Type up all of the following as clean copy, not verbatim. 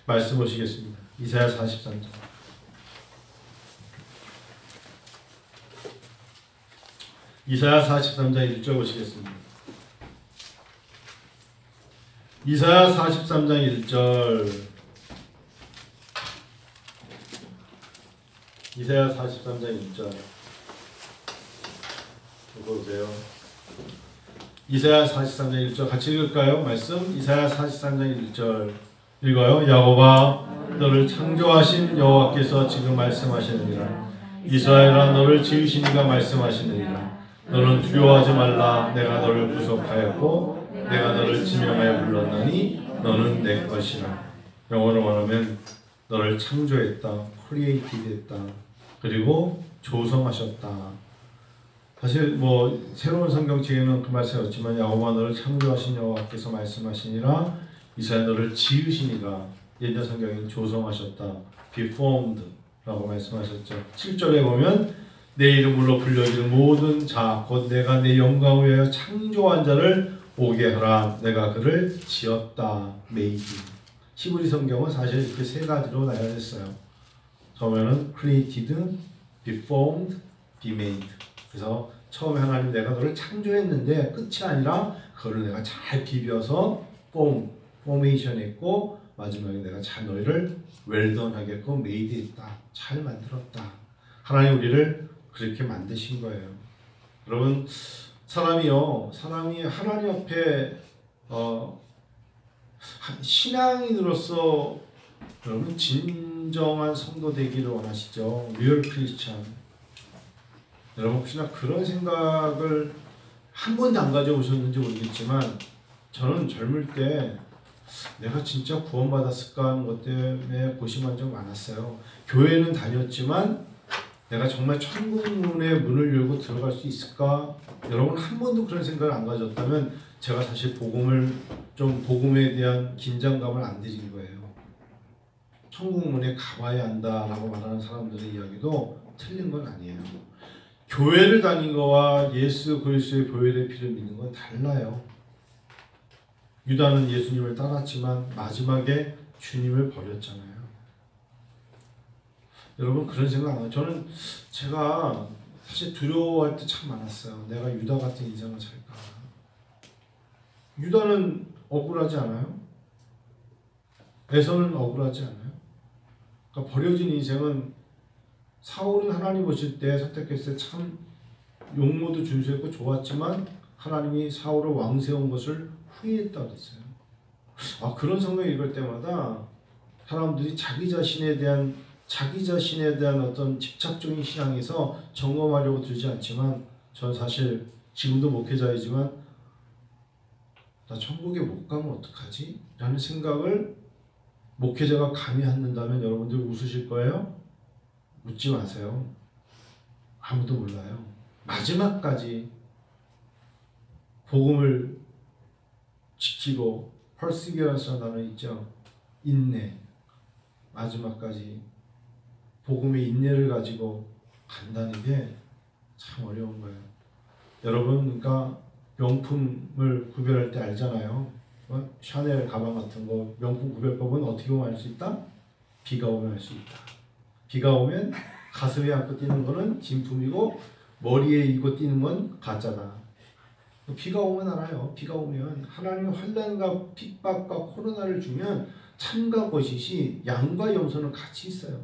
말씀 보시겠습니다. 이사야 43장. 이사야 43장 1절 보시겠습니다. 이사야 43장 1절. 이사야 43장 1절. 보세요. 이사야 43장 1절 같이 읽을까요? 말씀 이사야 43장 1절 읽어요. 야곱아 너를 창조하신 여호와께서 지금 말씀하시느니라. 이스라엘아 너를 지으시니가 말씀하시느니라. 너는 두려워하지 말라. 내가 너를 구속하였고 내가 너를 지명하여 불렀나니 너는 내 것이라. 영어로 말하면 너를 창조했다. 크리에이티드 했다. 그리고 조성하셨다. 사실 뭐 새로운 성경책에는 그 말씀이 없지만 야곱아 너를 창조하신 여호와께서 말씀하시니라. 이스라엘 너를 지으시니가 옛날 성경에는 조성하셨다. be formed 라고 말씀하셨죠. 7절에 보면 내 이름으로 불려질 모든 자 곧 내가 내 영광을 위하여 창조한 자를 오게 하라. 내가 그를 지었다. made. 히브리 성경은 사실 이렇게 세 가지로 나열했어요. 처음에는 created, be formed, be made. 그래서 처음에 하나님 내가 너를 창조했는데 끝이 아니라 그거를 내가 잘 비벼서 포메이션 했고 마지막에 내가 잘 너희를 웰던 하게끔 메이드 했다. 잘 만들었다. 하나님 우리를 그렇게 만드신 거예요. 여러분 사람이 하나님 앞에 신앙인으로서 여러분 진정한 성도 되기를 원하시죠. 리얼 크리스찬. 여러분 혹시나 그런 생각을 한 번도 안 가져오셨는지 모르겠지만 저는 젊을 때 내가 진짜 구원받았을까 하는 것 때문에 고심한 적 많았어요. 교회는 다녔지만 내가 정말 천국문의 문을 열고 들어갈 수 있을까? 여러분 한 번도 그런 생각을 안 가졌다면 제가 사실 복음에 대한 긴장감을 안 드린 거예요. 천국문에 가봐야 한다라고 말하는 사람들의 이야기도 틀린 건 아니에요. 교회를 다닌 거와 예수 그리스도의 보혈의 피를 믿는 건 달라요. 유다는 예수님을 따랐지만 마지막에 주님을 버렸잖아요. 여러분 그런 생각 안 해요? 저는 제가 사실 두려워할 때 참 많았어요. 내가 유다 같은 인생을 살까. 유다는 억울하지 않아요? 에서는 억울하지 않아요? 그러니까 버려진 인생은 사울은 하나님 보실 때 선택했을 때 참 용모도 준수했고 좋았지만 하나님이 사울을 왕 세운 것을 후회했다고 했어요. 그런 성경 읽을 때마다 사람들이 자기 자신에 대한 어떤 집착적인 신앙에서 점검하려고 들지 않지만 전 사실 지금도 목회자이지만 나 천국에 못 가면 어떡하지? 라는 생각을 목회자가 감히 갖는다면 여러분들 웃으실 거예요? 웃지 마세요. 아무도 몰라요. 마지막까지 복음을 지키고 perseverance라는 단어 있죠. 인내. 마지막까지 복음의 인내를 가지고 간다는 게 참 어려운 거예요. 여러분 그러니까 명품을 구별할 때 알잖아요. 샤넬 가방 같은 거 명품 구별법은 어떻게 보면 알 수 있다? 비가 오면 알 수 있다. 비가 오면 가슴에 안고 뛰는 거는 진품이고 머리에 이고 뛰는 건 가짜다. 비가 오면 알아요. 비가 오면 하나님의 환난과 핍박과 코로나를 주면 참과 거짓이 양과 염소는 같이 있어요.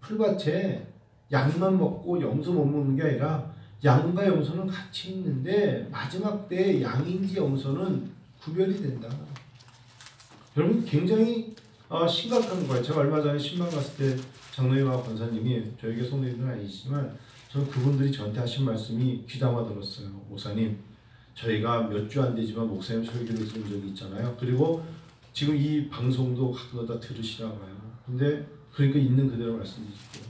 풀밭에 양만 먹고 염소 못 먹는 게 아니라 양과 염소는 같이 있는데 마지막 때에 양인지 염소는 구별이 된다. 여러분 굉장히 심각한 거예요. 제가 얼마 전에 신방 갔을 때 장로님과 권사님이 저에게 성도님은 아니시지만 저는 그분들이 저한테 하신 말씀이 귀담아 들었어요. 목사님 저희가 몇 주 안 되지만 목사님 설교를 들은 적이 있잖아요. 그리고 지금 이 방송도 가끔 다 들으시나 봐요. 근데 그러니까 있는 그대로 말씀드릴게요.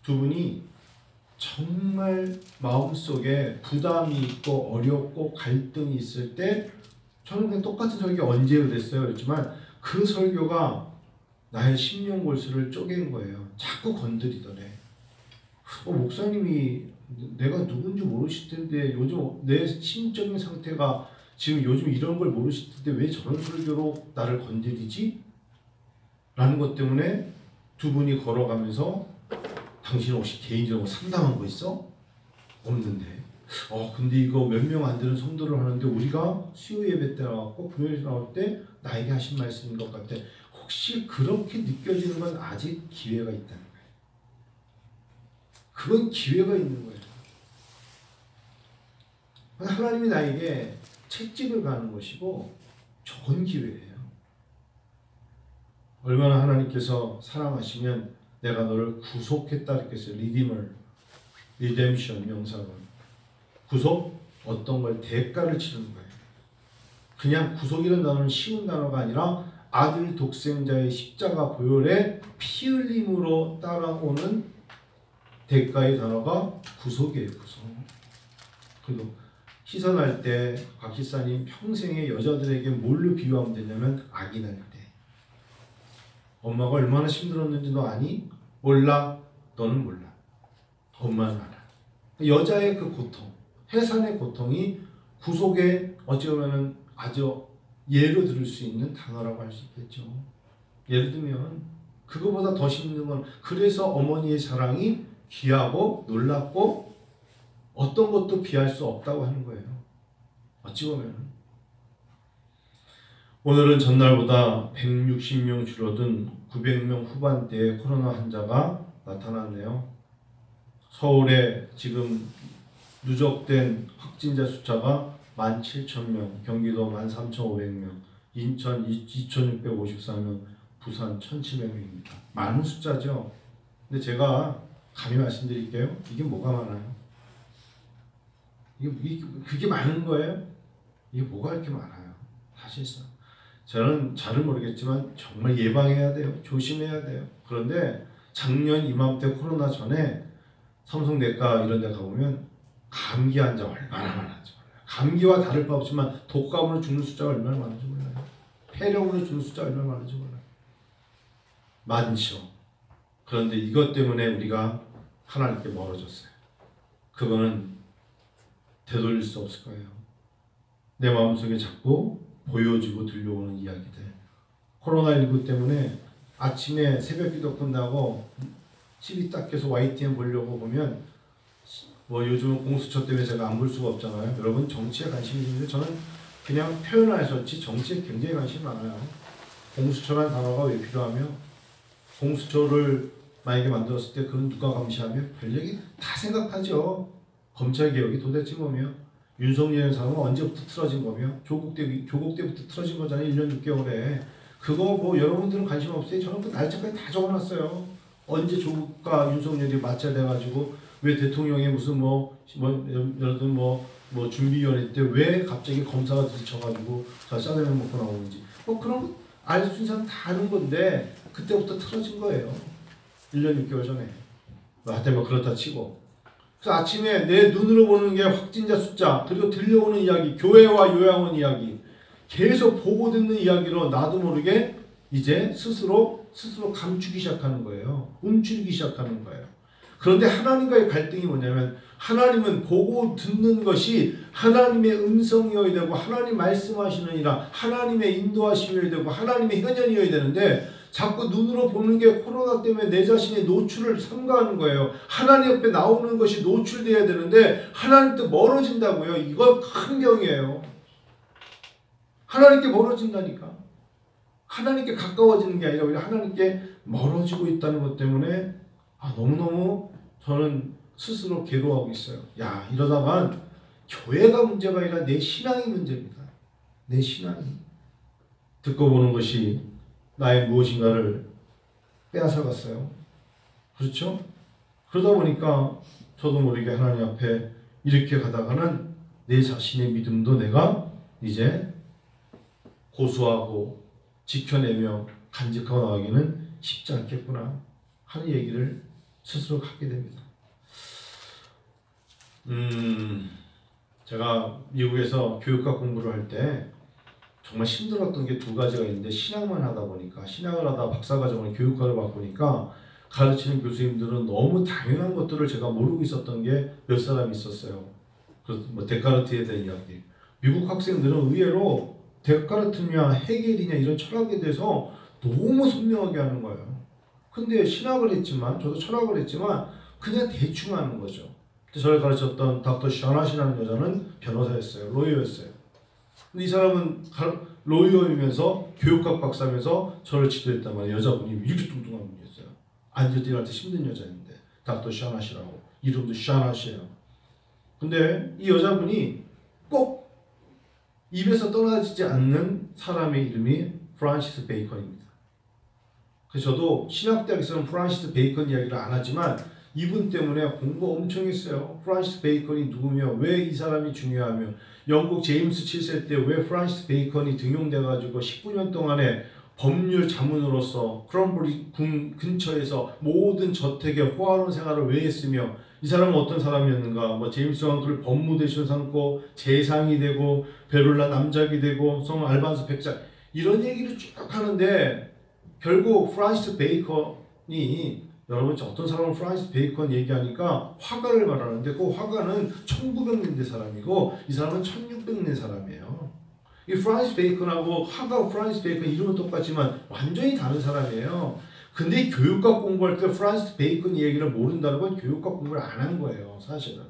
두 분이 정말 마음속에 부담이 있고 어렵고 갈등이 있을 때 저는 그냥 똑같은 설교 언제 그랬어요. 그랬지만 그 설교가 나의 심령 골수를 쪼갠 거예요. 자꾸 건드리더래. 목사님이 내가 누군지 모르실 텐데 요즘 내 심적인 상태가 지금 요즘 이런 걸 모르실 텐데 왜 저런 설교로 나를 건드리지? 라는 것 때문에 두 분이 걸어가면서 당신 혹시 개인적으로 상담한 거 있어? 없는데. 근데 이거 몇 명 안 되는 성도를 하는데 우리가 수요 예배 때 나왔고 금요일 나올 때 나에게 하신 말씀인 것 같아. 혹시 그렇게 느껴지는 건 아직 기회가 있다는 거예요. 그건 기회가 있는 거예요. 하나님이 나에게 채찍을 가는 것이고 좋은 기회예요. 얼마나 하나님께서 사랑하시면 내가 너를 구속했다 이렇게 했어요. 리뎀션 명사는 구속, 어떤 걸 대가를 치르는 거예요. 그냥 구속이라는 단어는 쉬운 단어가 아니라 아들 독생자의 십자가 보혈의 피 흘림으로 따라오는 대가의 단어가 구속이에요. 구속. 그리고 희선할 때 곽기사님 평생의 여자들에게 뭘로 비유하면 되냐면 아기 낳을 때. 엄마가 얼마나 힘들었는지 너 아니? 몰라. 너는 몰라. 엄마는 알아. 여자의 그 고통, 해산의 고통이 구속의 어찌 보면 아주 예로 들을 수 있는 단어라고 할 수 있겠죠. 예를 들면 그거보다 더 힘든 건 그래서 어머니의 사랑이 귀하고 놀랍고 어떤 것도 비할 수 없다고 하는 거예요. 어찌 보면 오늘은 전날보다 160명 줄어든 900명 후반대의 코로나 환자가 나타났네요. 서울에 지금 누적된 확진자 숫자가 17,000명, 경기도 13,500명, 인천 2,654명, 부산 1,700명입니다. 많은 숫자죠. 근데 제가 감히 말씀드릴게요. 이게 뭐가 많아요? 그게 많은 거예요? 이게 뭐가 이렇게 많아요? 사실상. 저는 잘은 모르겠지만 정말 예방해야 돼요. 조심해야 돼요. 그런데 작년 이맘때 코로나 전에 삼성내과 이런 데 가보면 감기 환자 얼마나 많았지 몰라요. 감기와 다를 바 없지만 독감으로 죽는 숫자가 얼마나 많은지 몰라요. 폐렴으로 죽는 숫자가 얼마나 많은지 몰라요. 많죠. 그런데 이것 때문에 우리가 하나님께 멀어졌어요. 그거는 되돌릴 수 없을 거예요. 내 마음속에 자꾸 보여지고 들려오는 이야기들. 코로나19 때문에 아침에 새벽기도 끝나고 TV 딱 켜서 YTN 보려고 보면 요즘은 공수처 때문에 제가 안 볼 수가 없잖아요. 여러분 정치에 관심이 있는데 저는 그냥 표현하셨지 정치에 굉장히 관심이 많아요. 공수처라는 단어가 왜 필요하며 공수처를 만약에 만들었을 때 그건 누가 감시하며 별 얘기 다 생각하죠. 검찰개혁이 도대체 뭐며 윤석열 사람은 언제부터 틀어진 거며 조국 때부터 틀어진 거잖아요. 1년 6개월에. 그거 여러분들은 관심 없어요. 저는 그 날짜까지 다 적어놨어요. 언제 조국과 윤석열이 마찰돼가지고 왜 대통령이 무슨 예를 들면 준비위원회 때 왜 갑자기 검사가 들쳐가지고 짜장면 먹고 나오는지 그런 거 알 수 있는 사람 다 아는 건데 그때부터 틀어진 거예요. 1년 6개월 전에. 하여튼 그렇다 치고. 그래서 아침에 내 눈으로 보는 게 확진자 숫자 그리고 들려오는 이야기 교회와 요양원 이야기 계속 보고 듣는 이야기로 나도 모르게 이제 스스로 감추기 시작하는 거예요. 움츠리기 시작하는 거예요. 그런데 하나님과의 갈등이 뭐냐면 하나님은 보고 듣는 것이 하나님의 음성이어야 되고 하나님 말씀하시느니라 하나님의 인도하심이어야 되고 하나님의 현현이어야 되는데 자꾸 눈으로 보는 게 코로나 때문에 내 자신의 노출을 삼가하는 거예요. 하나님 옆에 나오는 것이 노출돼야 되는데 하나님도 멀어진다고요. 이거 큰 병이에요. 하나님께 멀어진다니까. 하나님께 가까워지는 게 아니라 오히려 하나님께 멀어지고 있다는 것 때문에 너무너무 저는 스스로 괴로워하고 있어요. 이러다간 교회가 문제가 아니라 내 신앙이 문제입니다. 내 신앙이. 듣고 보는 것이 나의 무엇인가를 빼앗아갔어요. 그렇죠? 그러다 보니까 저도 모르게 하나님 앞에 이렇게 가다가는 내 자신의 믿음도 내가 이제 고수하고 지켜내며 간직하고 나가기는 쉽지 않겠구나 하는 얘기를 스스로 하게 됩니다. 제가 미국에서 교육학 공부를 할 때 정말 힘들었던 게 두 가지가 있는데 신학만 하다 보니까 신학을 하다 박사과정을 교육학을 바꾸니까 가르치는 교수님들은 너무 당연한 것들을 제가 모르고 있었던 게 몇 사람 있었어요. 데카르트에 대한 이야기. 미국 학생들은 의외로 데카르트냐 헤겔이냐 이런 철학에 대해서 너무 선명하게 하는 거예요. 근데 신학을 했지만, 저도 철학을 했지만 그냥 대충 하는 거죠. 저를 가르쳤던 닥터 샤나시라는 여자는 변호사였어요. 로이어였어요. 근데 이 사람은 로이어이면서 교육학 박사면서 저를 지도했단 말이에요. 여자분이 이렇게 뚱뚱한 분이었어요. 안젤리나한테 힘든 여자인데 닥터 샤나시라고. 이름도 샤나시예요. 근데 이 여자분이 꼭 입에서 떨어지지 않는 사람의 이름이 프란시스 베이컨입니다. 그래서 저도 신학대학에서는 프란시스 베이컨 이야기를 안 하지만 이분 때문에 공부 엄청 했어요. 프란시스 베이컨이 누구며 왜 이 사람이 중요하며 영국 제임스 7세 때 왜 프란시스 베이컨이 등용돼가지고 19년 동안에 법률 자문으로서 크럼브리 궁 근처에서 모든 저택의 호화로운 생활을 왜 했으며 이 사람은 어떤 사람이었는가? 뭐 제임스 왕크를 법무대신 삼고 재상이 되고 베를라 남작이 되고 성 알반스 백작 이런 얘기를 쭉 하는데 결국 프란시스 베이컨이 여러분 어떤 사람은 프란시스 베이컨 얘기하니까 화가를 말하는데 그 화가는 1900년대 사람이고 이 사람은 1600년 사람이에요. 이 프란시스 베이컨하고 화가 프란시스 베이컨 이름은 똑같지만 완전히 다른 사람이에요. 근데 교육학 공부할 때 프란시스 베이컨 얘기를 모른다는 건 교육학 공부를 안 한 거예요. 사실은.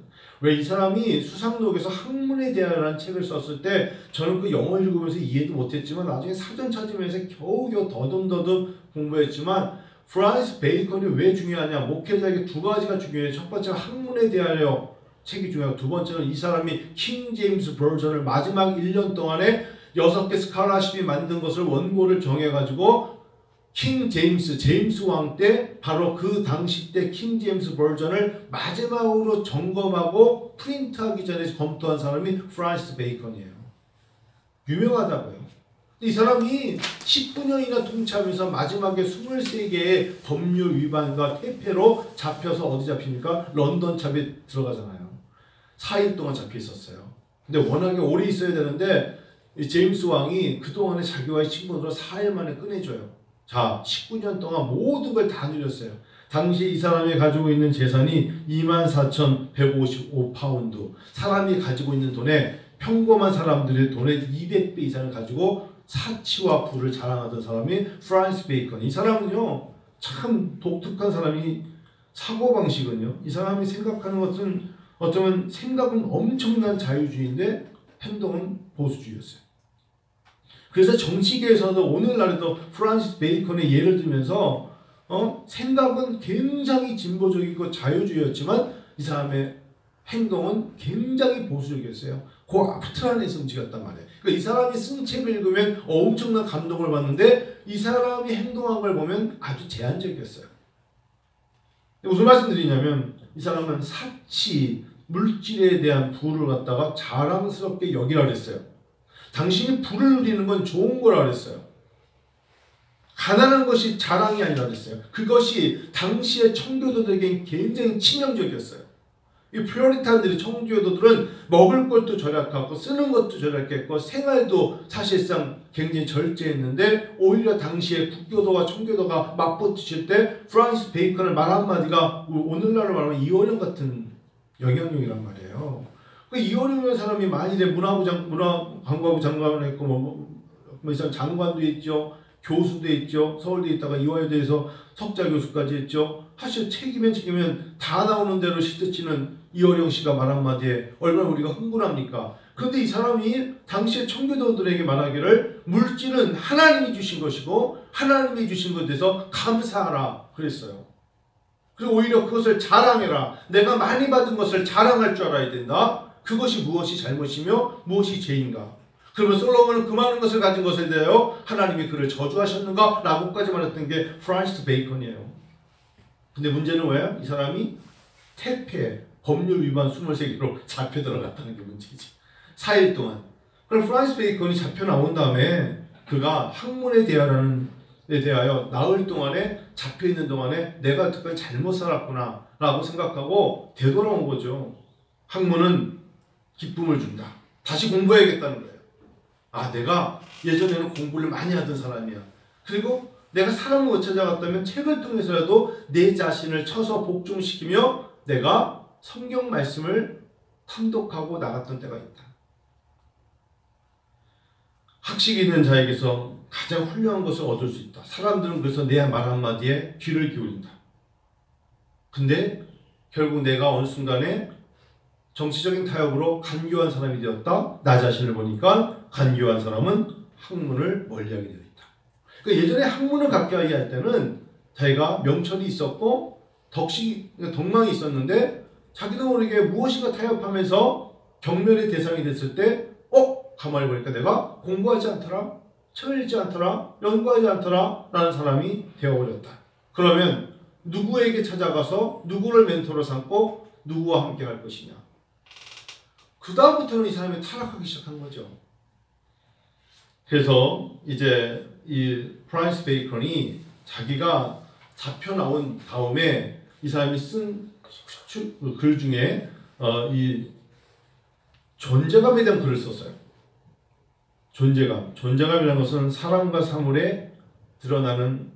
왜 이 사람이 수상록에서 학문에 대한 책을 썼을 때 저는 그 영어 읽으면서 이해도 못했지만 나중에 사전 찾으면서 겨우겨우 더듬더듬 공부했지만 프란시스 베이컨이 왜 중요하냐. 목회자에게 두 가지가 중요해요. 첫 번째는 학문에 대하여 책이 중요하고 두 번째는 이 사람이 킹 제임스 버전을 마지막 1년 동안에 6개 스칼라십이 만든 것을 원고를 정해가지고 킹 제임스 왕 때 바로 그 당시 때 킹 제임스 버전을 마지막으로 점검하고 프린트하기 전에 검토한 사람이 프란시스 베이컨이에요. 유명하다고요. 이 사람이 19년이나 통치하면서 마지막에 23개의 법률 위반과 퇴폐로 잡혀서 어디 잡힙니까? 런던 참에 들어가잖아요. 4일 동안 잡혀 있었어요. 근데 워낙에 오래 있어야 되는데 이 제임스 왕이 그동안에 자기와의 친분으로 4일 만에 꺼내줘요. 자, 19년 동안 모든 걸 다 누렸어요. 당시 이 사람이 가지고 있는 재산이 24,155파운드. 사람이 가지고 있는 돈에 평범한 사람들의 돈의 200배 이상을 가지고 사치와 부를 자랑하던 사람이 프란시스 베이컨. 이 사람은요, 참 독특한 사람이 사고방식은요. 이 사람이 생각하는 것은 어쩌면 생각은 엄청난 자유주의인데 행동은 보수주의였어요. 그래서 정치계에서도 오늘날에도 프란시스 베이컨의 예를 들면서 생각은 굉장히 진보적이고 자유주의였지만 이 사람의 행동은 굉장히 보수적이었어요. 그 틀 안에서 움직였단 말이에요. 그러니까 이 사람이 쓴 책을 읽으면 엄청난 감동을 받는데 이 사람이 행동한 걸 보면 아주 제한적이었어요. 무슨 말씀드리냐면 이 사람은 사치, 물질에 대한 부를 갖다가 자랑스럽게 여기라 그랬어요. 당신이 부를 누리는 건 좋은 거라 그랬어요. 가난한 것이 자랑이 아니라 그랬어요. 그것이 당시의 청교도들에게 굉장히 치명적이었어요. 이 퓨어리탄들이 청교도들은 먹을 것도 절약하고 쓰는 것도 절약했고 생활도 사실상 굉장히 절제했는데 오히려 당시에 국교도와 청교도가 맞붙으실 때 프란시스 베이컨의 말 한마디가 오늘날로 말하면 이호령 같은 영향력이란 말이에요. 이호령이라는 사람이 만일에 문화관광부 장관을 했고 뭐 이상 장관도 했죠. 교수도 했죠. 서울대 있다가 이화여대에서 석자 교수까지 했죠. 사실 책이면 다 나오는 대로 시트치는 이호령 씨가 말 한마디에 얼마나 우리가 흥분합니까? 그런데 이 사람이 당시에 청교도들에게 말하기를 물질은 하나님이 주신 것이고 하나님이 주신 것에 대해서 감사하라 그랬어요. 그리고 오히려 그것을 자랑해라. 내가 많이 받은 것을 자랑할 줄 알아야 된다. 그것이 무엇이 잘못이며 무엇이 죄인가. 그러면 솔로몬은 그 많은 것을 가진 것에 대하여 하나님이 그를 저주하셨는가? 라고까지 말했던 게 프란시스 베이컨이에요. 근데 문제는 왜요? 이 사람이 퇴폐, 법률 위반 23개로 잡혀 들어갔다는 게 문제지. 4일 동안. 그럼 프란시스 베이컨이 잡혀 나온 다음에 그가 학문에 대하여 나흘 동안에 잡혀 있는 동안에 내가 특별히 잘못 살았구나 라고 생각하고 되돌아온 거죠. 학문은 기쁨을 준다. 다시 공부해야겠다는 거예요. 아, 내가 예전에는 공부를 많이 하던 사람이야. 그리고 내가 사람을 못 찾아갔다면 책을 통해서라도 내 자신을 쳐서 복종시키며 내가 성경 말씀을 탐독하고 나갔던 때가 있다. 학식이 있는 자에게서 가장 훌륭한 것을 얻을 수 있다. 사람들은 그래서 내 말 한마디에 귀를 기울인다. 근데 결국 내가 어느 순간에 정치적인 타협으로 간교한 사람이 되었다. 나 자신을 보니까 간교한 사람은 학문을 멀리하게 되어 있다. 그러니까 예전에 학문을 갖게 하게 할 때는 자기가 명철이 있었고 덕망이 있었는데 자기도 모르게 무엇인가 타협하면서 경멸의 대상이 됐을 때 가만히 보니까 내가 공부하지 않더라, 책을 읽지 않더라, 연구하지 않더라 라는 사람이 되어버렸다. 그러면 누구에게 찾아가서 누구를 멘토로 삼고 누구와 함께 갈 것이냐. 그 다음부터는 이 사람이 타락하기 시작한 거죠. 그래서 이제 이 프란시스 베이컨이 자기가 잡혀 나온 다음에 이 사람이 쓴 글 중에 이 존재감에 대한 글을 썼어요. 존재감이라는 것은 사람과 사물에 드러나는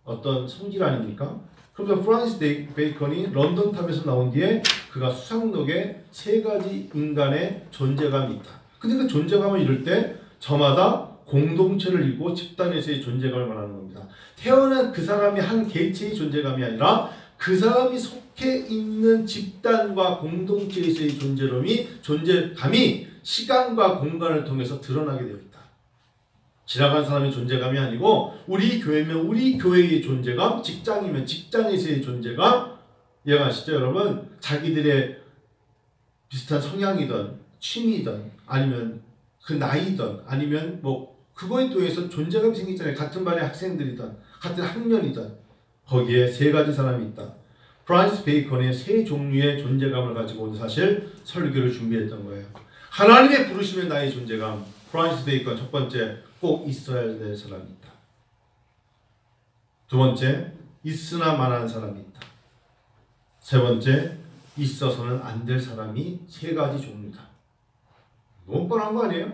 어떤 성질 아닙니까? 그래서 프란시스 베이컨이 런던탑에서 나온 뒤에 그가 수상록에 3가지 인간의 존재감이 있다. 근데 그 존재감을 이룰 때 저마다 공동체를 이루고 집단에서의 존재감을 말하는 겁니다. 태어난 그 사람이 한 개체의 존재감이 아니라 그 사람이 속해 있는 집단과 공동체에서의 존재감이 시간과 공간을 통해서 드러나게 되어 있다. 지나간 사람의 존재감이 아니고 우리 교회면 우리 교회의 존재감, 직장이면 직장에서의 존재감. 이해가시죠 여러분? 자기들의 비슷한 성향이든 취미든 아니면 그 나이든 아니면 뭐 그거에 통해서 존재감이 생기잖아요. 같은 반의 학생들이든 같은 학년이든 거기에 3가지 사람이 있다. 프란시스 베이컨의 3종류의 존재감을 가지고 온 사실 설교를 준비했던 거예요. 하나님의 부르심의 나의 존재감. 프란시스 베이컨 첫 번째, 꼭 있어야 될 사람이 있다. 두 번째, 있으나 마나한 사람이 있다. 세 번째, 있어서는 안 될 사람이 3가지 종류다. 너무 뻔한 거 아니에요?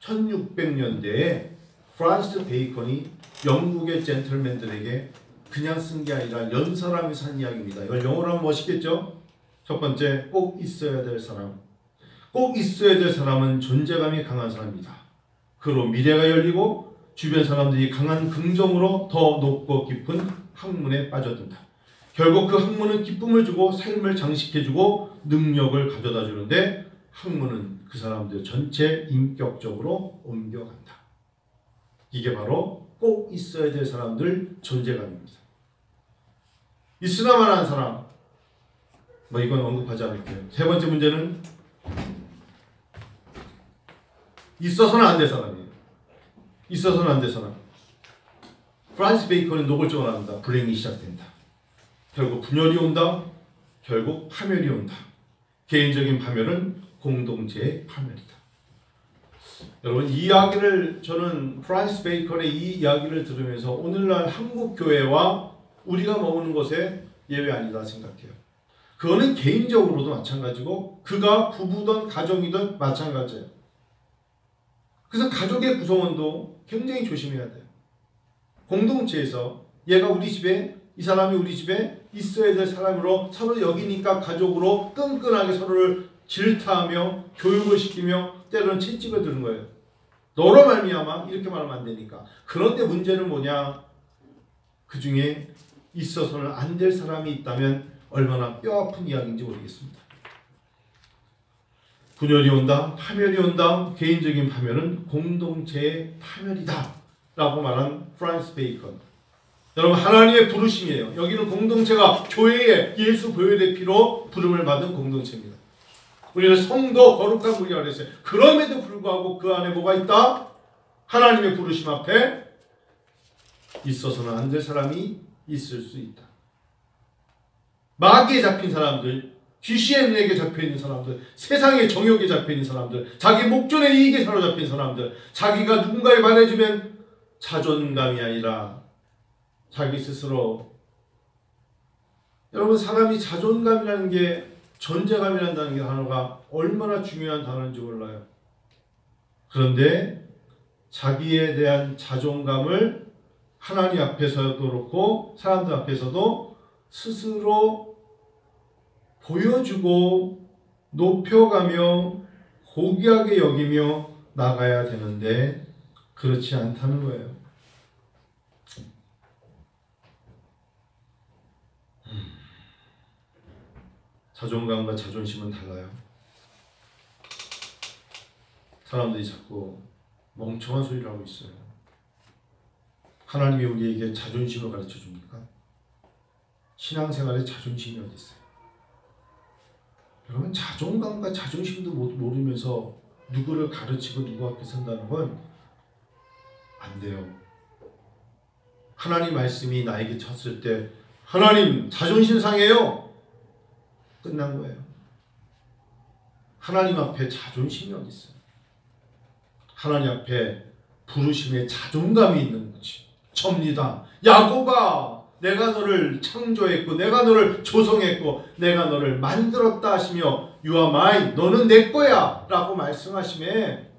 1600년대에 프란시스 베이컨이 영국의 젠틀맨들에게 그냥 쓴 게 아니라 연설하면서 한 이야기입니다. 이걸 영어로 하면 멋있겠죠? 첫 번째, 꼭 있어야 될 사람. 꼭 있어야 될 사람은 존재감이 강한 사람이다. 그로 미래가 열리고 주변 사람들이 강한 긍정으로 더 높고 깊은 학문에 빠져든다. 결국 그 학문은 기쁨을 주고 삶을 장식해주고 능력을 가져다 주는데 학문은 그 사람들 전체 인격적으로 옮겨간다. 이게 바로 꼭 있어야 될 사람들 존재감입니다. 있으나 마나한 사람, 뭐 이건 언급하지 않을게요. 세 번째 문제는 있어서는 안 될 사람이에요. 있어서는 안 될 사람. 프란시스 베이컨은 노골적으로 나옵니다. 불행이 시작된다. 결국 분열이 온다. 결국 파멸이 온다. 개인적인 파멸은 공동체의 파멸이다. 여러분 이 이야기를 저는 프란시스 베이컨의 이 이야기를 들으면서 오늘날 한국 교회와 우리가 머무는 것에 예외 아니다 생각해요. 그거는 개인적으로도 마찬가지고 그가 부부든 가정이든 마찬가지예요. 그래서 가족의 구성원도 굉장히 조심해야 돼요. 공동체에서 얘가 우리 집에 이 사람이 우리 집에 있어야 될 사람으로 서로 여기니까 가족으로 끈끈하게 서로를 질타하며 교육을 시키며 때로는 채찍을 드는 거예요. 너로 말미암아 이렇게 말하면 안 되니까. 그런데 문제는 뭐냐? 그 중에 있어서는 안 될 사람이 있다면 얼마나 뼈아픈 이야기인지 모르겠습니다. 분열이 온다, 파멸이 온다. 개인적인 파멸은 공동체의 파멸이다 라고 말한 프란시스 베이컨. 여러분 하나님의 부르심이에요. 여기는 공동체가 교회의 예수 보혈의 피로 부름을 받은 공동체입니다. 우리는 성도 거룩한 무리라 그랬어요. 그럼에도 불구하고 그 안에 뭐가 있다? 하나님의 부르심 앞에 있어서는 안 될 사람이 있을 수 있다. 마귀에 잡힌 사람들, 귀신에게 잡혀있는 사람들, 세상의 정욕에 잡혀있는 사람들, 자기 목전의 이익에 사로잡힌 사람들, 자기가 누군가에 반해주면 자존감이 아니라 자기 스스로. 여러분 사람이 자존감이라는 게 존재감이라는 단어가 얼마나 중요한 단어인지 몰라요. 그런데 자기에 대한 자존감을 하나님 앞에서도 그렇고 사람들 앞에서도 스스로 보여주고 높여가며 고귀하게 여기며 나가야 되는데 그렇지 않다는 거예요. 자존감과 자존심은 달라요. 사람들이 자꾸 멍청한 소리를 하고 있어요. 하나님이 우리에게 자존심을 가르쳐 줍니까? 신앙생활에 자존심이 어디 있어요? 여러분, 자존감과 자존심도 모르면서 누구를 가르치고 누구 앞에 선다는 건 안 돼요. 하나님 말씀이 나에게 쳤을 때 하나님 자존심 상해요. 끝난 거예요. 하나님 앞에 자존심이 어디 있어요? 하나님 앞에 부르심에 자존감이 있는 거지. 접니다. 야곱아, 내가 너를 창조했고 내가 너를 조성했고 내가 너를 만들었다 하시며 You are mine, 너는 내 거야 라고 말씀하심에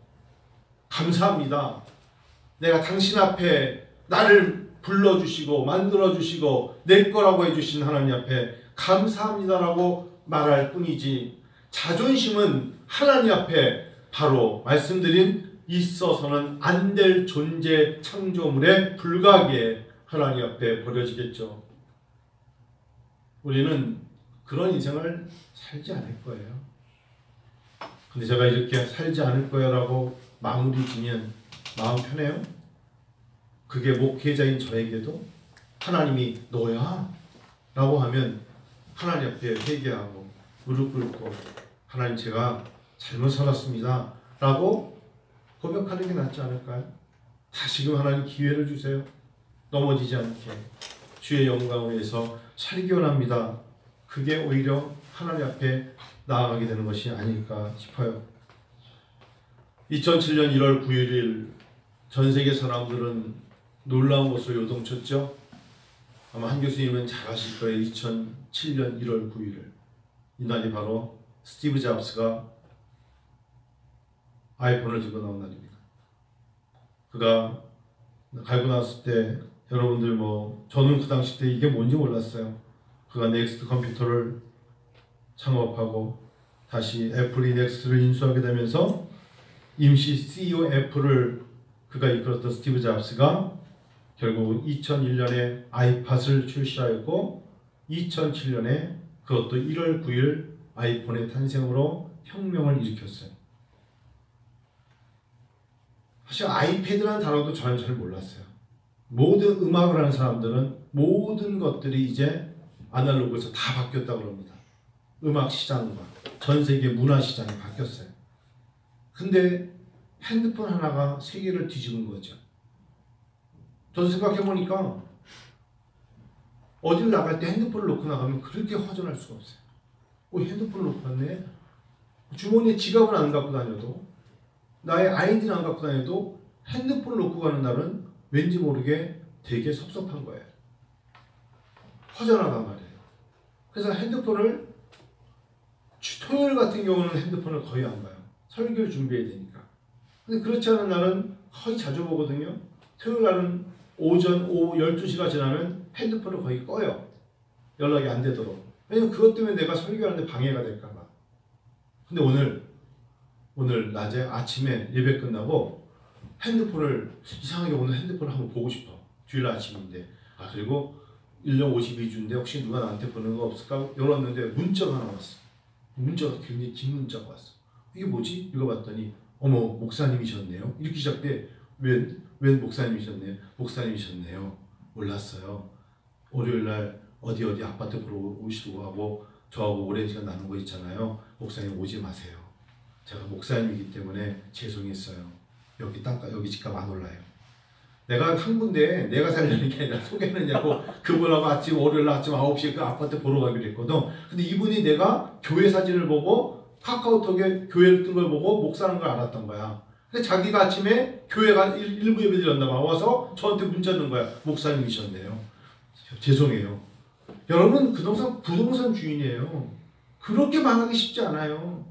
감사합니다. 내가 당신 앞에 나를 불러주시고 만들어주시고 내 거라고 해주신 하나님 앞에 감사합니다라고 말할 뿐이지, 자존심은 하나님 앞에 바로 말씀드린 있어서는 안 될 존재 창조물에 불과하게 하나님 앞에 버려지겠죠. 우리는 그런 인생을 살지 않을 거예요. 근데 제가 이렇게 살지 않을 거야 라고 마무리 지면 마음 편해요? 그게 목회자인 저에게도 하나님이 너야? 라고 하면 하나님 앞에 회개하고 무릎 꿇고 하나님 제가 잘못 살았습니다 라고 고백하는 게 낫지 않을까요? 다시금 하나님 기회를 주세요. 넘어지지 않게 주의 영광을 위해서 살기 원합니다. 그게 오히려 하나님 앞에 나아가게 되는 것이 아닐까 싶어요. 2007년 1월 9일 전 세계 사람들은 놀라운 것으로 요동쳤죠. 아마 한 교수님은 잘 아실 거예요. 2007년 1월 9일 이날이 바로 스티브 잡스가 아이폰을 들고 나온 날입니다. 그가 갈고 나왔을 때 여러분들 저는 그 당시 때 이게 뭔지 몰랐어요. 그가 넥스트 컴퓨터를 창업하고 다시 애플이 넥스트를 인수하게 되면서 임시 CEO 애플을 그가 이끌었던 스티브 잡스가 결국 2001년에 아이팟을 출시하였고 2007년에 그것도 1월 9일 아이폰의 탄생으로 혁명을 일으켰어요. 사실 아이패드라는 단어도 저는 잘 몰랐어요. 모든 음악을 하는 사람들은 모든 것들이 이제 아날로그에서 다 바뀌었다고 합니다. 음악 시장과 전 세계 문화 시장이 바뀌었어요. 근데 핸드폰 하나가 세계를 뒤집은 거죠. 저도 생각해보니까 어딜 나갈 때 핸드폰을 놓고 나가면 그렇게 허전할 수가 없어요. 핸드폰을 놓고 갔네? 주머니에 지갑을 안 갖고 다녀도 나의 아이디는 안 갖고 다녀도 핸드폰을 놓고 가는 날은 왠지 모르게 되게 섭섭한 거예요. 허전하단 말이에요. 그래서 핸드폰을 토요일 같은 경우는 핸드폰을 거의 안 봐요. 설교를 준비해야 되니까. 근데 그렇지 않은 날은 거의 자주 보거든요. 토요일 날은 오후 12시가 지나면 핸드폰을 거의 꺼요. 연락이 안 되도록. 왜냐면 그것 때문에 내가 설교하는데 방해가 될까 봐. 근데 오늘 낮에 아침에 예배 끝나고 핸드폰을 이상하게 오늘 핸드폰을 한번 보고 싶어. 주일 아침인데. 그리고 1년 52주인데 혹시 누가 나한테 보는 거 없을까? 열었는데 문자가 하나 왔어. 문자가 굉장히 긴 문자가 왔어. 이게 뭐지? 읽어봤더니 어머 목사님이셨네요. 이렇게 시작돼. 웬 목사님이셨네요. 목사님이셨네요. 몰랐어요. 월요일날 어디 아파트 보러 오시고 하고 저하고 오랜 시간 나눈 거 있잖아요. 목사님 오지 마세요. 제가 목사님이기 때문에 죄송했어요. 여기 집값 안 올라요. 내가 한 군데 내가 살려는 게 아니라 소개하느냐고 그분하고 월요일 아침 9시에 그 아파트 보러 가기로 했거든. 근데 이분이 내가 교회 사진을 보고 카카오톡에 교회를 뜬 걸 보고 목사라는 걸 알았던 거야. 근데 자기가 아침에 교회가 일부 예배 드렸나 봐. 와서 저한테 문자 넣은 거야. 목사님이셨네요. 죄송해요. 여러분 부동산 주인이에요. 그렇게 망하기 쉽지 않아요.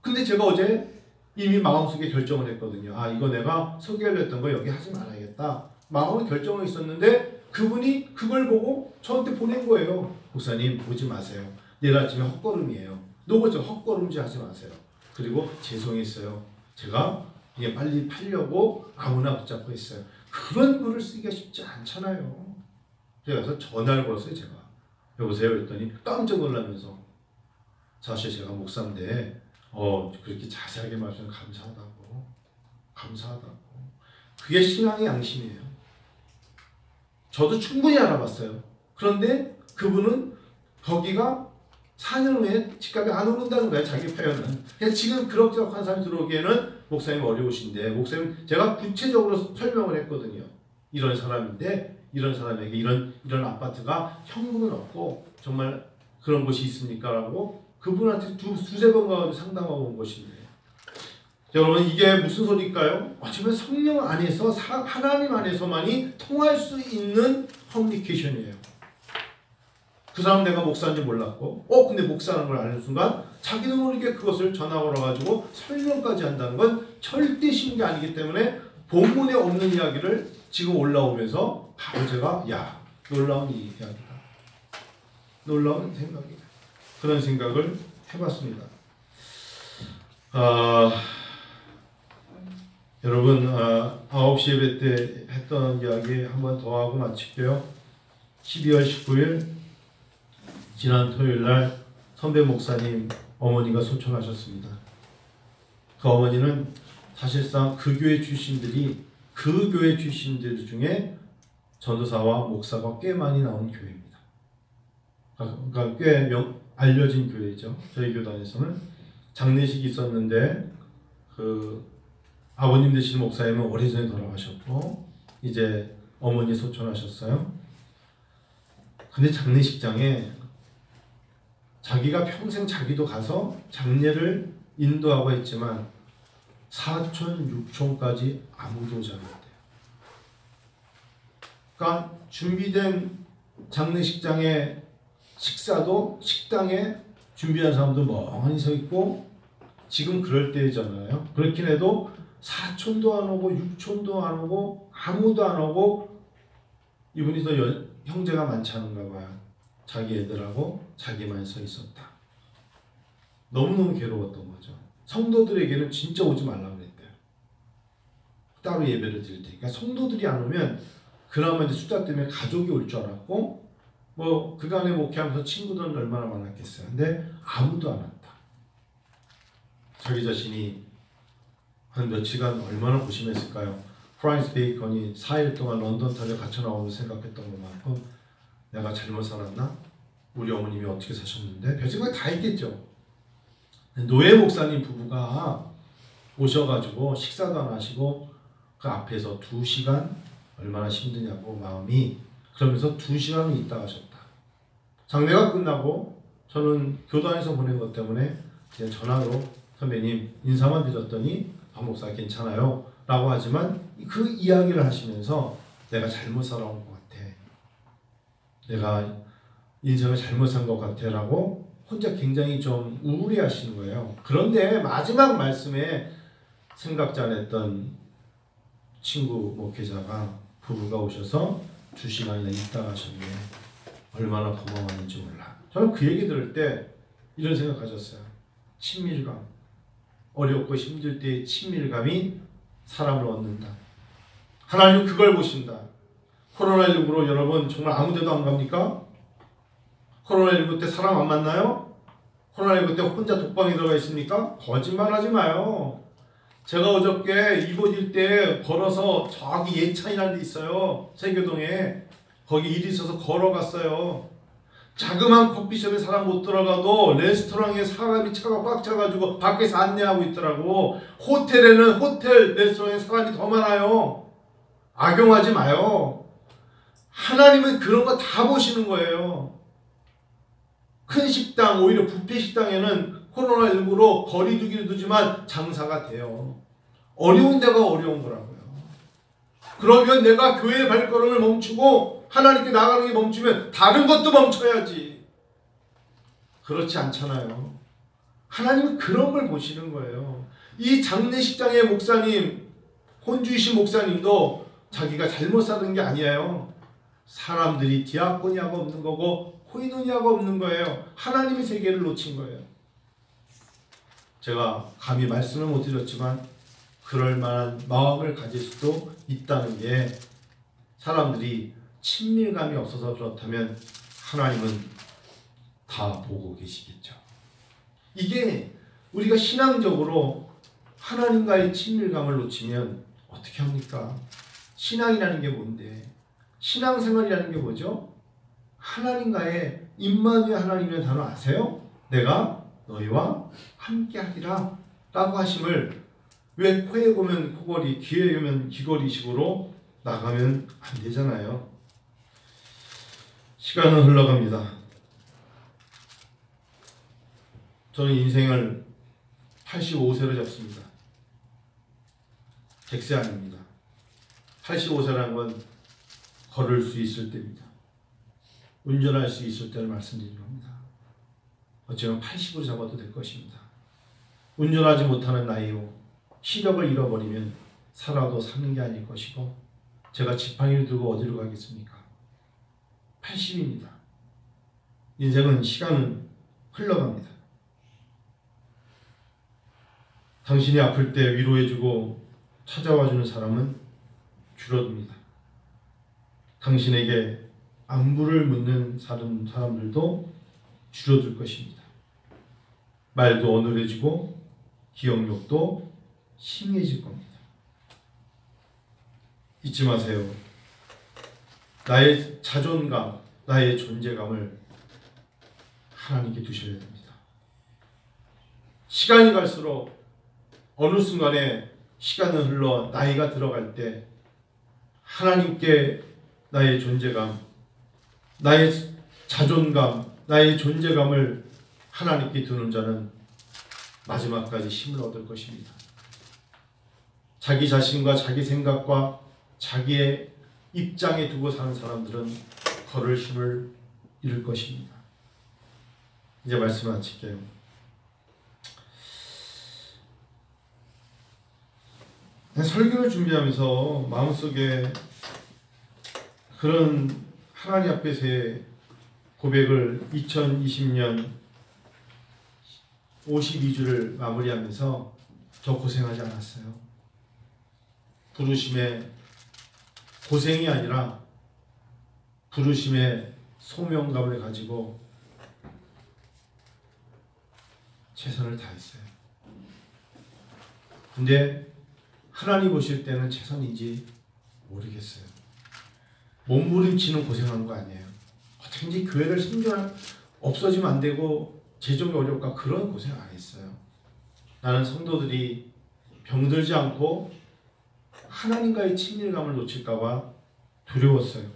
근데 제가 어제 이미 마음속에 결정을 했거든요. 이거 내가 소개하려 했던 거 여기 하지 말아야겠다. 마음의 결정은 있었는데 그분이 그걸 보고 저한테 보낸 거예요. 목사님 오지 마세요. 내일 아침에 헛걸음이에요. 너무 헛걸음질 하지 마세요. 그리고 죄송했어요. 제가 이게 빨리 팔려고 아무나 붙잡고 있어요. 그런 글을 쓰기가 쉽지 않잖아요. 그래서 전화를 걸었어요. 제가. 여보세요? 그랬더니 깜짝 놀라면서 사실 제가 목사인데 그렇게 자세하게 말씀해 감사하다고. 그게 신앙의 양심이에요. 저도 충분히 알아봤어요. 그런데 그분은 거기가 4년 후에 집값이 안 오른다는 거예요. 자기 표현은. 지금 그렇게 한 사람이 들어오기에는 목사님 어려우신데, 목사님 제가 구체적으로 설명을 했거든요. 이런 사람인데 이런 사람에게 이런 아파트가 현금은 없고 정말 그런 곳이 있습니까? 라고 그분한테 두세 번 가서 상담하고 온 것인데, 여러분 이게 무슨 소리일까요? 어쩌면 성령 안에서 하나님 안에서만이 통할 수 있는 커뮤니케이션이에요. 그 사람 내가 목사인지 몰랐고 근데 목사라는 걸 아는 순간 자기도 모르게 그것을 전화 걸어가지고 설명까지 한다는 건 절대 쉬운 게 아니기 때문에 본문에 없는 이야기를 지금 올라오면서 바로 제가 놀라운 이야기다. 놀라운 생각이다. 그런 생각을 해봤습니다. 여러분 9시 예배 때 했던 이야기 한 번 더 하고 마칠게요. 12월 19일 지난 토요일날 선배 목사님 어머니가 소천하셨습니다. 그 어머니는 사실상 그 교회 출신들 중에 전도사와 목사가 꽤 많이 나온 교회입니다. 그러니까 꽤 알려진 교회죠. 저희 교단에서는 장례식이 있었는데 그 아버님 되시는 목사님은 오래전에 돌아가셨고 이제 어머니 소천하셨어요. 근데 장례식장에 자기가 평생 자기도 가서 장례를 인도하고 했지만 사촌, 육촌까지 아무도 오지 않았대요. 그러니까 준비된 장례식장에 식당에 준비한 사람도 멍하니 서 있고 지금 그럴 때잖아요. 그렇긴 해도 사촌도 안 오고 육촌도 안 오고 아무도 안 오고 이분이 더 형제가 많지 않은가 봐요. 자기 애들하고 자기만 서 있었다. 너무너무 괴로웠던 거죠. 성도들에게는 진짜 오지 말라고 그랬대요. 따로 예배를 드릴 테니까. 성도들이 안 오면 그나마 이제 숫자 때문에 가족이 올 줄 알았고 그간에 목회하면서 친구들은 얼마나 많았겠어요. 근데 아무도 안 왔다. 자기 자신이 한 며칠간 얼마나 고심했을까요? 프란시스 베이컨이 4일 동안 런던 타려 갇혀 나오면서 생각했던 것만큼 내가 잘못 살았나? 우리 어머님이 어떻게 사셨는데? 별 생각 다 했겠죠. 노예 목사님 부부가 오셔가지고 식사도 안 하시고 그 앞에서 2시간 얼마나 힘드냐고 마음이 그러면서 2시간을 있다 가셨다. 장례가 끝나고 저는 교단에서 보낸 것 때문에 그냥 전화로 선배님 인사만 드렸더니 박 목사 괜찮아요 라고 하지만 그 이야기를 하시면서 내가 잘못 살아온 것 같아. 내가 인생을 잘못 산 것 같아 라고 혼자 굉장히 좀 우울해 하시는 거예요. 그런데 마지막 말씀에 생각 잘했던 친구 목회자가 부부가 오셔서 2시간이나 있다 가셨네. 얼마나 고마웠는지 몰라. 저는 그 얘기 들을 때 이런 생각 가졌어요. 친밀감. 어렵고 힘들 때의 친밀감이 사람을 얻는다. 하나님은 그걸 보신다. 코로나19로 여러분 정말 아무 데도 안 갑니까? 코로나19 때 사람 안 만나요? 코로나19 때 혼자 독방에 들어가 있습니까? 거짓말하지 마요. 제가 어저께 이곳 때 걸어서 저기 예찬이라는 데 있어요. 세교동에. 거기 일이 있어서 걸어갔어요. 자그마한 커피숍에 사람 못 들어가도 레스토랑에 사람이 차가 꽉 차가지고 밖에서 안내하고 있더라고. 호텔에는 호텔 레스토랑에 사람이 더 많아요. 악용하지 마요. 하나님은 그런 거 다 보시는 거예요. 큰 식당, 오히려 뷔페 식당에는 코로나19로 거리 두기를 두지만 장사가 돼요. 어려운 데가 어려운 거라고요. 그러면 내가 교회의 발걸음을 멈추고 하나님께 나가는 게 멈추면 다른 것도 멈춰야지. 그렇지 않잖아요. 하나님은 그런 걸 보시는 거예요. 이 장례식장의 목사님, 혼주이신 목사님도 자기가 잘못 사는 게 아니에요. 사람들이 디아코니아가 없는 거고 코이노니아가 없는 거예요. 하나님의 세계를 놓친 거예요. 제가 감히 말씀을 못 드렸지만 그럴 만한 마음을 가질 수도 있다는 게 사람들이 친밀감이 없어서 그렇다면 하나님은 다 보고 계시겠죠. 이게 우리가 신앙적으로 하나님과의 친밀감을 놓치면 어떻게 합니까? 신앙이라는 게 뭔데? 신앙생활이라는 게 뭐죠? 하나님과의 임마누엘 하나님의 단어 아세요? 내가 너희와 함께하리라 라고 하심을 왜 코에 고면 코걸이, 귀에 고면 귀걸이식으로 나가면 안 되잖아요. 시간은 흘러갑니다. 저는 인생을 85세로 잡습니다. 100세 아닙니다. 85세라는 건 걸을 수 있을 때입니다. 운전할 수 있을 때를 말씀드리는 겁니다. 어쩌면 80으로 잡아도 될 것입니다. 운전하지 못하는 나이요, 시력을 잃어버리면 살아도 사는 게 아닐 것이고 제가 지팡이를 들고 어디로 가겠습니까? 80입니다. 인생은 시간은 흘러갑니다. 당신이 아플 때 위로해주고 찾아와주는 사람은 줄어듭니다. 당신에게 안부를 묻는 사람들도 줄어들 것입니다. 말도 어눌해지고 기억력도 심해질 겁니다. 잊지 마세요. 나의 자존감, 나의 존재감을 하나님께 두셔야 됩니다. 시간이 갈수록 어느 순간에 시간은 흘러 나이가 들어갈 때 하나님께 나의 존재감, 나의 자존감, 나의 존재감을 하나님께 두는 자는 마지막까지 힘을 얻을 것입니다. 자기 자신과 자기 생각과 자기의 입장에 두고 사는 사람들은 걸을 힘을 잃을 것입니다. 이제 말씀 마칠게요. 설교를 준비하면서 마음속에 그런 하나님 앞에서의 고백을 2020년 52주를 마무리하면서 저 고생하지 않았어요. 부르심의 고생이 아니라 부르심의 소명감을 가지고 최선을 다했어요. 근데 하나님 보실 때는 최선인지 모르겠어요. 몸부림치는 고생한 거 아니에요. 어떻게든지 교회를 없어지면 안 되고 재정이 어렵까 그런 고생 안 했어요. 나는 성도들이 병들지 않고 하나님과의 친밀감을 놓칠까봐 두려웠어요.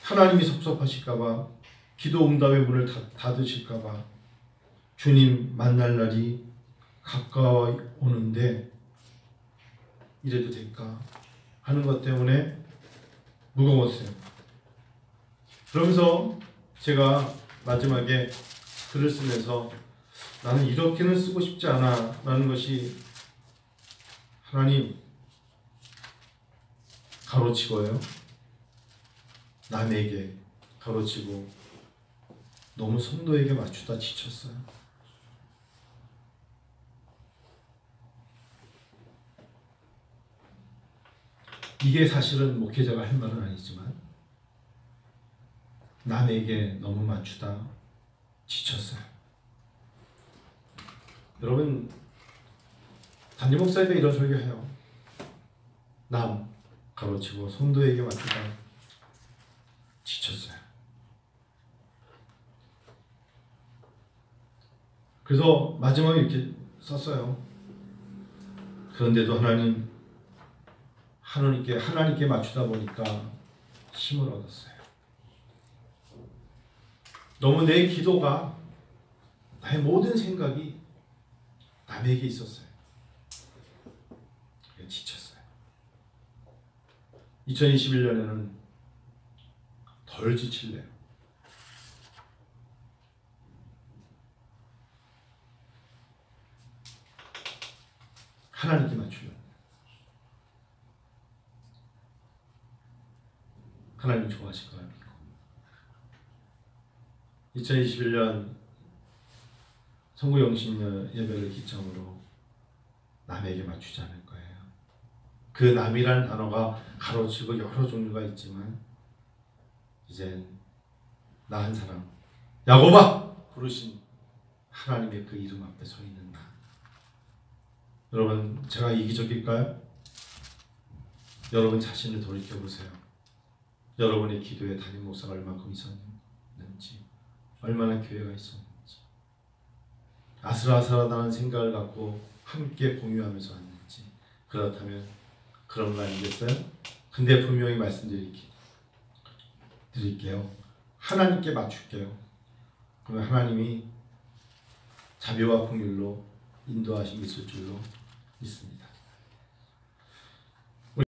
하나님이 섭섭하실까봐, 기도 응답의 문을 닫으실까봐, 주님 만날 날이 가까워 오는데 이래도 될까 하는 것 때문에 무거웠어요. 그러면서 제가 마지막에 글을 쓰면서 나는 이렇게는 쓰고 싶지 않아 라는 것이 하나님 가로치고요, 남에게 가로치고 너무 성도에게 맞추다 지쳤어요. 이게 사실은 목회자가 할 말은 아니지만 남에게 너무 맞추다 지쳤어요. 여러분, 담임 목사님도 이런 설교해요. 남 가로치고 성도에게 맞추다 지쳤어요. 그래서 마지막에 이렇게 썼어요. 그런데도 하나님께 맞추다 보니까 힘을 얻었어요. 너무 내 기도가, 나의 모든 생각이 남에게 있었어요. 지쳤어요. 2021년에는 덜 지칠래요. 하나님께 맞추려고. 하나님 좋아하실 거라 믿고 2021년 성구영신 예배를 기점으로 남에게 맞추지 않을 거예요. 그 남이라는 단어가 가로치고 여러 종류가 있지만 이제 나 한 사람 야곱아 부르신 하나님의 그 이름 앞에 서 있는 나. 여러분 제가 이기적일까요? 여러분 자신을 돌이켜보세요. 여러분의 기도에 담임 목사가 얼마큼 있었는지, 얼마나 교회가 있었는지, 아슬아슬하다는 생각을 갖고 함께 공유하면서 왔는지. 그렇다면 그런 거 아니겠어요? 근데 분명히 말씀드릴게요. 하나님께 맞출게요. 그러면 하나님이 자비와 긍휼로 인도하심이 있을 줄로 믿습니다.